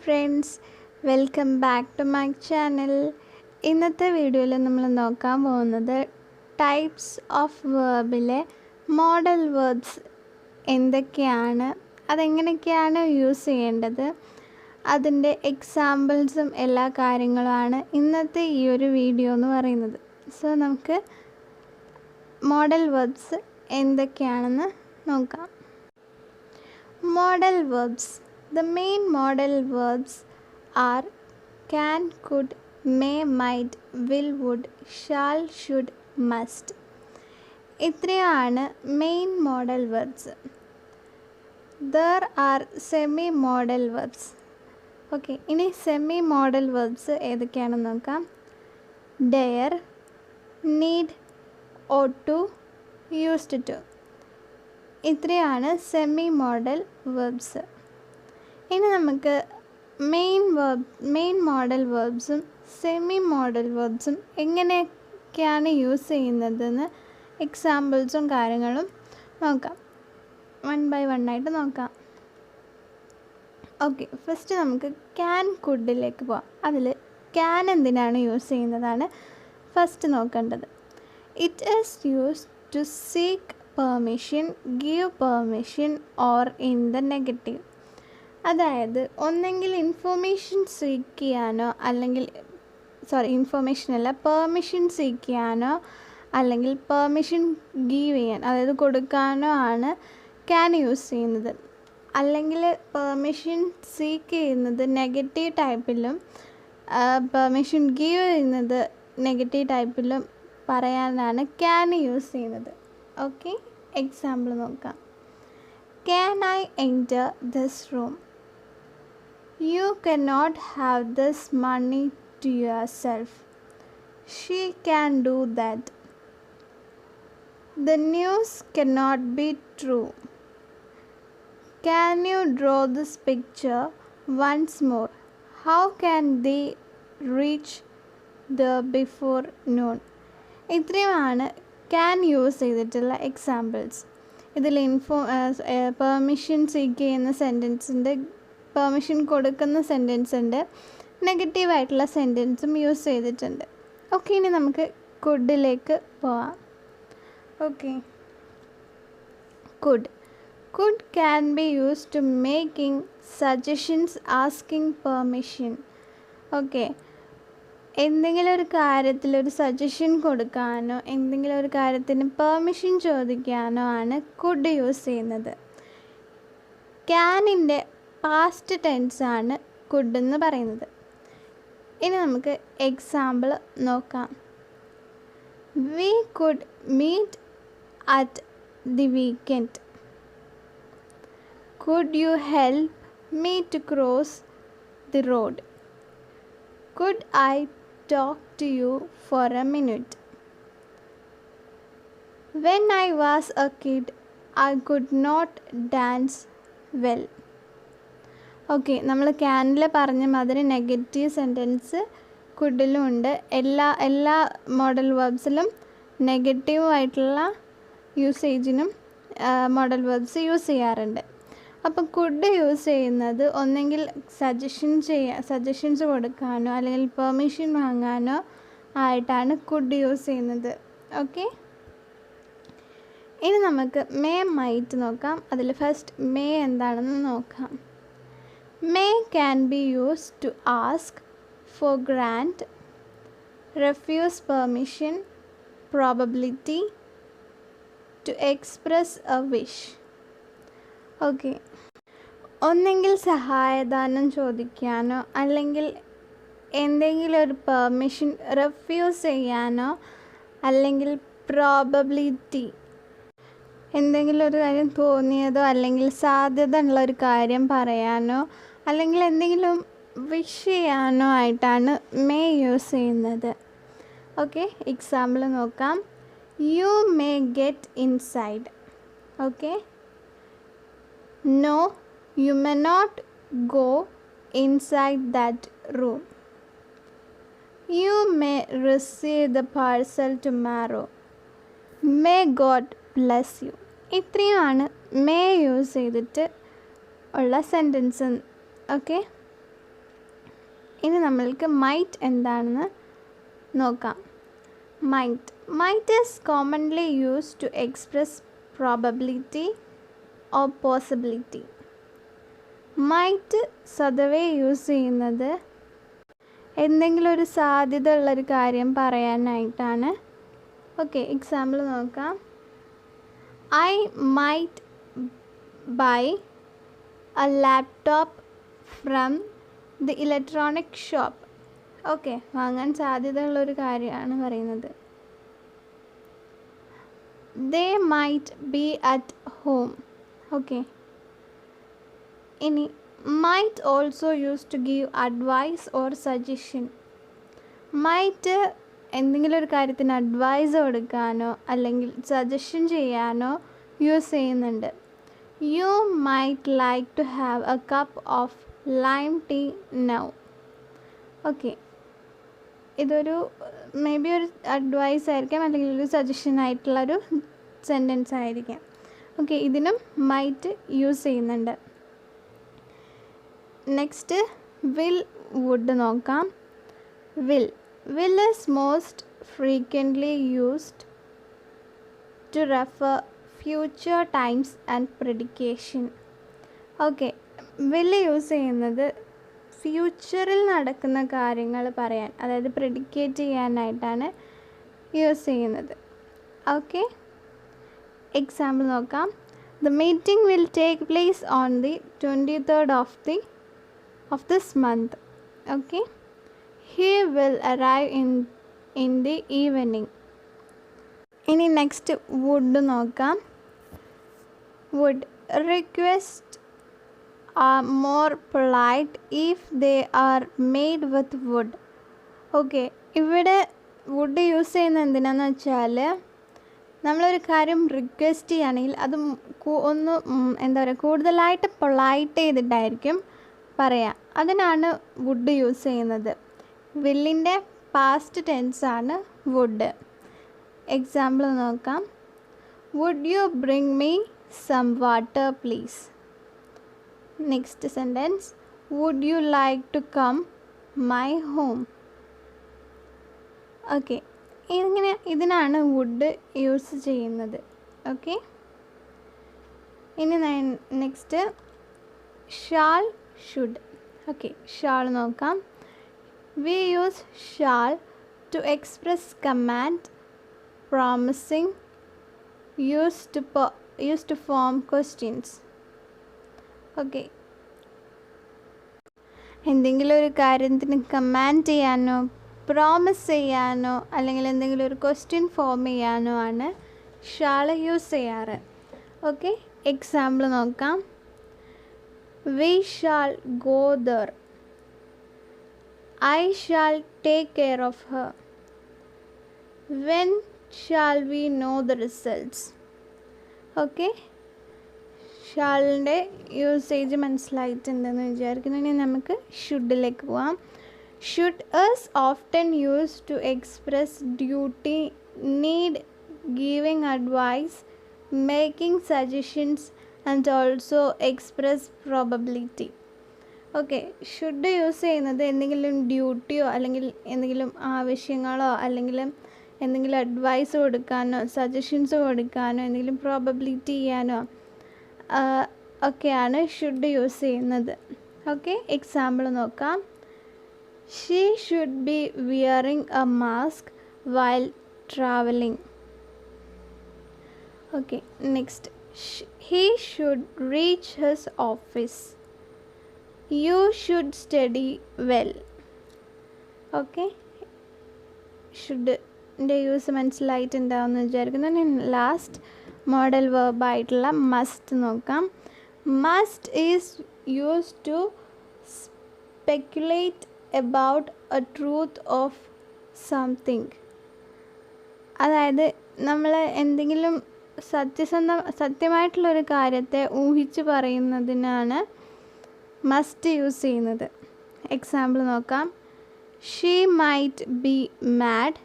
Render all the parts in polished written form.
Friends, welcome back to my channel. ഇന്നത്തെ വീഡിയോയിൽ നമ്മൾ നോക്കാൻ പോകുന്നത് ടൈപ്സ് ഓഫ് വേർബിലെ മോഡൽ വേർബ്സ് എന്തൊക്കെയാണ്, അതെങ്ങനെയൊക്കെയാണ് യൂസ് ചെയ്യേണ്ടത്, അതിൻ്റെ എക്സാമ്പിൾസും എല്ലാ കാര്യങ്ങളുമാണ് ഇന്നത്തെ ഈ ഒരു വീഡിയോ എന്ന് പറയുന്നത്. സോ നമുക്ക് മോഡൽ വേർബ്സ് എന്തൊക്കെയാണെന്ന് നോക്കാം. Modal verbs. The main modal verbs are can, could, may, might, will, would, shall, should, must. ഇത്രയാണ് main modal verbs. There are semi modal verbs. Okay, ഇനി സെമി മോഡൽ വെർബ്സ് ഏതൊക്കെയാണെന്ന് നോക്കാം. Dare, need, ought to, used to. ഇത്രയാണ് semi modal verbs. ഇനി നമുക്ക് main model വെർബ്സും semi model വെർബ്സും എങ്ങനെയൊക്കെയാണ് use ചെയ്യുന്നതെന്ന് എക്സാമ്പിൾസും കാര്യങ്ങളും നോക്കാം. വൺ ബൈ വൺ ആയിട്ട് നോക്കാം. ഓക്കെ, ഫസ്റ്റ് നമുക്ക് ക്യാൻ കുഡിലേക്ക് പോവാം. അതിൽ ക്യാൻ എന്തിനാണ് യൂസ് ചെയ്യുന്നതാണ് ഫസ്റ്റ് നോക്കേണ്ടത്. It is used to seek permission, give permission or in the negative. അതായത് ഒന്നെങ്കിൽ ഇൻഫോർമേഷൻ സീക്ക് ചെയ്യാനോ പെർമിഷൻ സീക്ക് ചെയ്യാനോ അല്ലെങ്കിൽ പെർമിഷൻ ഗീവ് ചെയ്യാൻ, അതായത് കൊടുക്കാനോ ആണ് ക്യാൻ യൂസ് ചെയ്യുന്നത്. അല്ലെങ്കിൽ പെർമിഷൻ സീക്ക് ചെയ്യുന്നത് നെഗറ്റീവ് ടൈപ്പിലും പെർമിഷൻ ഗീവ് ചെയ്യുന്നത് നെഗറ്റീവ് ടൈപ്പിലും പറയാനാണ് ക്യാൻ യൂസ് ചെയ്യുന്നത്. ഓക്കെ, എക്സാമ്പിൾ നോക്കാം. Can I enter this room? You cannot have this money to yourself. She can do that. The news cannot be true. Can you draw this picture once more? How can they reach there before noon? ഇത്രയുമാണ് can use ചെയ്തിട്ടുള്ള examples. ഇതിൽ permission seek ചെയ്യുന്ന സെൻറ്റൻസുണ്ട്, permission കൊടുക്കുന്ന sentence ഉണ്ട്, നെഗറ്റീവായിട്ടുള്ള സെൻറ്റൻസും use ചെയ്തിട്ടുണ്ട്. Okay, ഇനി നമുക്ക് കുഡിലേക്ക് പോവാം. Okay, could can be used to making suggestions, asking permission. Okay, എന്തെങ്കിലും ഒരു കാര്യത്തിൽ ഒരു സജഷൻ കൊടുക്കാനോ എന്തെങ്കിലും ഒരു കാര്യത്തിന് പെർമിഷൻ ചോദിക്കാനോ ആണ് കുഡ് യൂസ് ചെയ്യുന്നത്. ക്യാനിൻ്റെ പാസ്റ്റ് ടെൻസാണ് കുഡ് എന്ന് പറയുന്നത്. ഇനി നമുക്ക് എക്സാമ്പിൾ നോക്കാം. We could meet at the weekend. Could you help me to cross the road? Could I talk to you for a minute? When I was a kid, I could not dance well. Okay, നമ്മൾ ക്യാനിൽ പറഞ്ഞ മാതിരി negative sentence കുഡിലും ഉണ്ട്. എല്ലാ model വേർബ്സിലും നെഗറ്റീവായിട്ടുള്ള യൂസേജിനും model verbs use ചെയ്യാറുണ്ട്. അപ്പം could use ചെയ്യുന്നത് ഒന്നെങ്കിൽ സജഷൻസ് കൊടുക്കാനോ അല്ലെങ്കിൽ പെർമിഷൻ വാങ്ങാനോ ആയിട്ടാണ് കുഡ് യൂസ് ചെയ്യുന്നത്. ഓക്കെ, ഇനി നമുക്ക് മേ മൈറ്റ് നോക്കാം. അതിൽ ഫസ്റ്റ് മേ എന്താണെന്ന് നോക്കാം. May can be used to ask for grant, refuse permission, probability, to express a wish. Okay, ഒന്നെങ്കിൽ സഹായദാനം ചോദിക്കാനോ അല്ലെങ്കിൽ എന്തെങ്കിലും ഒരു പെർമിഷൻ റെഫ്യൂസ് ചെയ്യാനോ അല്ലെങ്കിൽ പ്രോബബിലിറ്റി, എന്തെങ്കിലും ഒരു കാര്യം തോന്നിയതോ അല്ലെങ്കിൽ സാധ്യത ഉള്ള ഒരു കാര്യം പറയാനോ അല്ലെങ്കിൽ എന്തെങ്കിലും വിഷ് ചെയ്യാനോ ആയിട്ടാണ് മേ യൂസ് ചെയ്യുന്നത്. ഓക്കെ, എക്സാമ്പിൾ നോക്കാം. You may get inside. Okay, No, you may not go inside that room. You may receive the parcel tomorrow. May God bless you. ഇത്രയുമാണ് മേ യൂസ് ചെയ്തിട്ട് ഉള്ള സെൻറ്റൻസ്. ഓക്കെ, ഇനി നമ്മൾക്ക് might എന്താണെന്ന് നോക്കാം. Might is commonly used to express probability or possibility. Might സ്വതവേ use ചെയ്യുന്നത് എന്തെങ്കിലും ഒരു സാധ്യത ഉള്ളൊരു കാര്യം പറയാനായിട്ടാണ്. ഓക്കെ, എക്സാമ്പിൾ നോക്കാം. I might buy a laptop from the electronic shop. Okay, വാങ്ങാൻ സാധ്യതയുള്ളൊരു കാര്യമാണ് പറയുന്നത്. They might be at home. Okay, ഇനി might also use to give advice or suggestion. Might എന്തെങ്കിലും ഒരു കാര്യത്തിന് അഡ്വൈസ് കൊടുക്കാനോ അല്ലെങ്കിൽ സജഷൻ ചെയ്യാനോ യൂസ് ചെയ്യുന്നുണ്ട്. You might like to have a cup of lime tea now. Okay, ഇതൊരു മേ ബി ഒരു അഡ്വൈസ് ആയിരിക്കാം അല്ലെങ്കിൽ ഒരു സജഷൻ ആയിട്ടുള്ളൊരു സെൻറ്റൻസ് ആയിരിക്കാം. ഓക്കെ, ഇതിനും മൈറ്റ് യൂസ് ചെയ്യുന്നുണ്ട്. നെക്സ്റ്റ് വുഡ് നോക്കാം. Will is most frequently used to refer future times and prediction. Okay, use ചെയ്യുന്നത് ഫ്യൂച്ചറിൽ നടക്കുന്ന കാര്യങ്ങൾ പറയാൻ, അതായത് പ്രെഡിക്കേറ്റ് ചെയ്യാനായിട്ടാണ് യൂസ് ചെയ്യുന്നത്. ഓക്കെ, എക്സാമ്പിൾ നോക്കാം. The meeting will take place on the 23rd of this month. Okay, he will arrive in the evening. ഇനി നെക്സ്റ്റ് വുഡ് നോക്കാം. Would request are more polite if they are made with wood. Okay, ഇവിടെ would use ചെയ്യുന്നത് എന്തിനാന്ന് വെച്ചാൽ നമ്മളൊരു കാര്യം request ചെയ്യുകയാണെങ്കിൽ അത് ഒന്ന് എന്താ പറയുക കൂടുതലായിട്ട് പൊളൈറ്റ് ചെയ്തിട്ടായിരിക്കും പറയാം. അതിനാണ് വുഡ് യൂസ് ചെയ്യുന്നത്. വില്ലിൻ്റെ പാസ്റ്റ് ടെൻസാണ് വുഡ്. എക്സാമ്പിൾ നോക്കാം. Would you bring me some water please. Next sentence, would you like to come my home. Okay, ഇതിനാണ് വുഡ് യൂസ് ചെയ്യുന്നത്. ഓക്കെ, ഇനി next shall should. Okay, shall നോക്കാം. We use shall to express command, promising, use to form questions. Okay, എന്തെങ്കിലും ഒരു കാര്യത്തിന് command ചെയ്യാനോ promise ചെയ്യാനോ അല്ലെങ്കിൽ എന്തെങ്കിലും ഒരു ക്വസ്റ്റ്യൻ ഫോം ചെയ്യാനോ ആണ് ഷാൾ യൂസ് ചെയ്യാറ്. ഓക്കെ, എക്സാമ്പിൾ നോക്കാം. We shall go there. I shall take care of her. When shall we know the results. Okay, ഷാളിൻ്റെ യൂസേജ് മനസ്സിലായിട്ടുണ്ടെന്ന് വിചാരിക്കുന്നു. ഇനി നമുക്ക് ഷുഡിലേക്ക് പോവാം. Should is often use to express duty, need, giving advice, making suggestions and also express probability. Okay, should use ചെയ്യുന്നത് എന്തെങ്കിലും ഡ്യൂട്ടിയോ അല്ലെങ്കിൽ എന്തെങ്കിലും ആവശ്യങ്ങളോ അല്ലെങ്കിൽ എന്തെങ്കിലും അഡ്വൈസ് കൊടുക്കാനോ സജഷൻസ് കൊടുക്കാനോ എന്തെങ്കിലും പ്രോബബിലിറ്റി ചെയ്യാനോ ഒക്കെയാണ് ഷുഡ് യൂസ് ചെയ്യുന്നത്. ഓക്കെ, എക്സാമ്പിൾ നോക്കാം. She should be wearing a mask while travelling. Okay, next he should reach his office. You should study well. Okay, ഷുഡിൻ്റെ യൂസ് മനസ്സിലായിട്ടുണ്ടാവുമെന്ന് വിചാരിക്കുന്നു. ലാസ്റ്റ് മോഡൽ വെർബായിട്ടുള്ള മസ്റ്റ് നോക്കാം. Must is use to speculate about a truth of something. അതായത് നമ്മൾ എന്തെങ്കിലും സത്യമായിട്ടുള്ളൊരു കാര്യത്തെ ഊഹിച്ച് പറയുന്നതിനാണ് മസ്റ്റ് യൂസ് ചെയ്യുന്നത്. എക്സാമ്പിൾ നോക്കാം. She might be mad.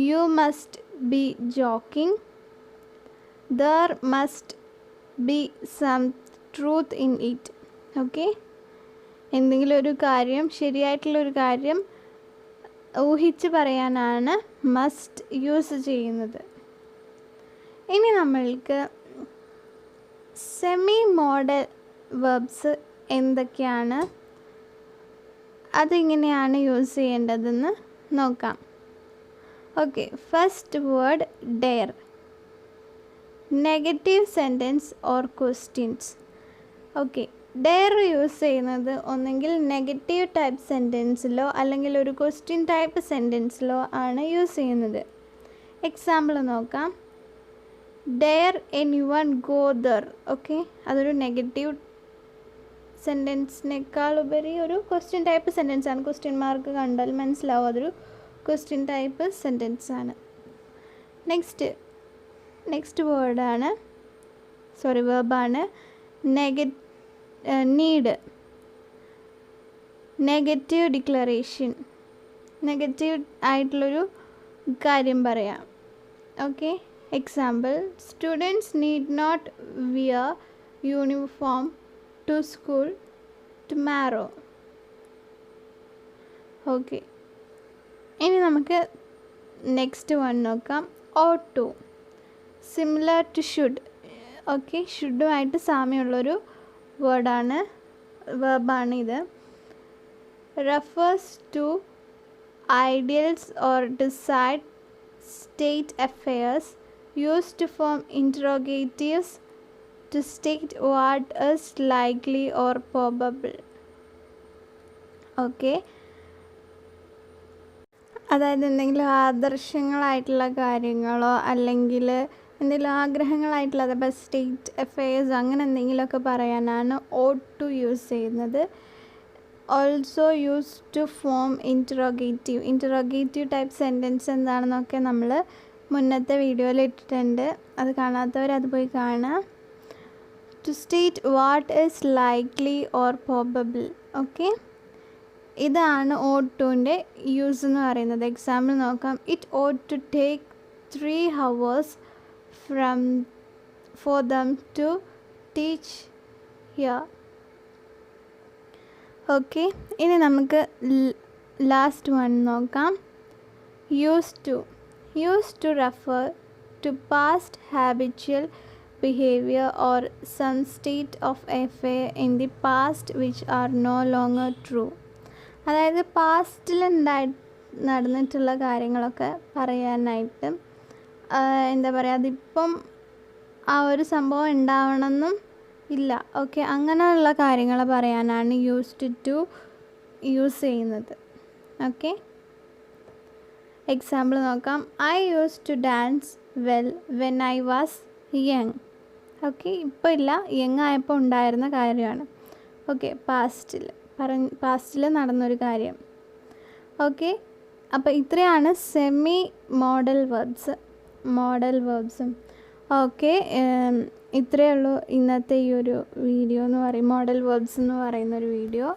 You must be joking. There must be some truth in it. Okay, എന്തെങ്കിലും ഒരു കാര്യം, ശരിയായിട്ടുള്ളൊരു കാര്യം ഊഹിച്ച് പറയാനാണ് മസ്റ്റ് യൂസ് ചെയ്യുന്നത്. ഇനി നമ്മൾക്ക് സെമി മോഡൽ വെർബ്സ് എന്തൊക്കെയാണ്, അതിങ്ങനെയാണ് യൂസ് ചെയ്യേണ്ടതെന്ന് നോക്കാം. Okay, first word dare. Negative sentence or questions. Okay, dare use ചെയ്യുന്നത് ഒന്നെങ്കിൽ നെഗറ്റീവ് ടൈപ്പ് സെൻറ്റൻസിലോ അല്ലെങ്കിൽ ഒരു ക്വസ്റ്റ്യൻ ടൈപ്പ് സെൻറ്റൻസിലോ ആണ് യൂസ് ചെയ്യുന്നത്. എക്സാമ്പിൾ നോക്കാം. Dare anyone go there. Okay, അതൊരു നെഗറ്റീവ് സെൻറ്റൻസിനേക്കാൾ ഉപരി ഒരു ക്വസ്റ്റ്യൻ ടൈപ്പ് സെൻറ്റൻസ് ആണ്. ക്വസ്റ്റ്യൻ മാർക്ക് കണ്ടാൽ മനസ്സിലാവും അതൊരു ക്വസ്റ്റ്യൻ ടൈപ്പ് സെൻറ്റൻസ് ആണ്. നെക്സ്റ്റ് വേർഡാണ് വെർബാണ് നീഡ്. നെഗറ്റീവ് ഡിക്ലറേഷൻ, നെഗറ്റീവ് ആയിട്ടുള്ളൊരു കാര്യം പറയാം. Okay, example students need not wear uniform to school tomorrow. Okay, ഇനി നമുക്ക് നെക്സ്റ്റ് വൺ നോക്കാം. ought to, similar to should. Okay, ഷുഡുമായിട്ട് സാമ്യമുള്ളൊരു വെർബാണ് ഇത്. Refers to ideals or decide state affairs used to form interrogatives to state what is likely or probable. Okay, അതായത് എന്തെങ്കിലും ആദർശങ്ങളായിട്ടുള്ള കാര്യങ്ങളോ അല്ലെങ്കിൽ എന്തെങ്കിലും ആഗ്രഹങ്ങളായിട്ടുള്ള അതേപോലെ സ്റ്റേറ്റ് അഫെയർസ് അങ്ങനെ എന്തെങ്കിലുമൊക്കെ പറയാനാണ് ought to യൂസ് ചെയ്യുന്നത്. Also use to form interrogative type sentence എന്താണെന്നൊക്കെ നമ്മൾ മുന്നത്തെ വീഡിയോയിൽ ഇട്ടിട്ടുണ്ട്. അത് കാണാത്തവർ അത് പോയി കാണാം. To state what is likely or probable. Okay, ഇതാണ് ought toൻ്റെ യൂസ് എന്ന് പറയുന്നത്. എക്സാമ്പിൾ നോക്കാം. It ought to take 3 hours for them to teach here. Okay, ഇനി നമുക്ക് ലാസ്റ്റ് വൺ നോക്കാം. used to refer to past habitual behavior or some state of affair in the past which are no longer true. അതായത് പാസ്റ്റിൽ നടന്നിട്ടുള്ള കാര്യങ്ങളൊക്കെ പറയാനായിട്ട് എന്താ പറയുക, അതിപ്പം ആ ഒരു സംഭവം ഉണ്ടാവണമെന്നും ഇല്ല. ഓക്കെ, അങ്ങനെയുള്ള കാര്യങ്ങൾ പറയാനാണ് യൂസ്ഡ് ടു യൂസ് ചെയ്യുന്നത്. ഓക്കെ, എക്സാമ്പിൾ നോക്കാം. I used to dance well when I was young. Okay, ഇപ്പോൾ ഇല്ല, യങ് ആയപ്പോൾ ഉണ്ടായിരുന്ന കാര്യമാണ്. ഓക്കെ, പാസ്റ്റിൽ നടന്നൊരു കാര്യം. ഓക്കെ, അപ്പോൾ ഇത്രയാണ് സെമി മോഡൽ വെർബ്സും. ഓക്കെ, ഇത്രയേ ഉള്ളൂ ഇന്നത്തെ ഈ ഒരു വീഡിയോ എന്ന് പറയും, മോഡൽ വെർബ്സ് എന്ന് പറയുന്നൊരു വീഡിയോ.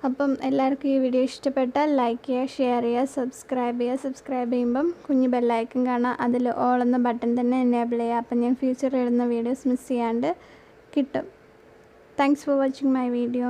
അപ്പം എല്ലാവർക്കും ഈ വീഡിയോ ഇഷ്ടപ്പെട്ടാൽ ലൈക്ക് ചെയ്യുക, ഷെയർ ചെയ്യുക, സബ്സ്ക്രൈബ് ചെയ്യുമ്പം കുഞ്ഞ് ബെല്ലൈക്കൺ കാണാം, അതിൽ ഓൾ എന്ന ബട്ടൺ തന്നെ എനേബിൾ ചെയ്യുക. അപ്പം ഞാൻ ഫ്യൂച്ചറിൽ ഇടുന്ന വീഡിയോസ് മിസ് ചെയ്യാണ്ട് കിട്ടും. Thanks for watching my video.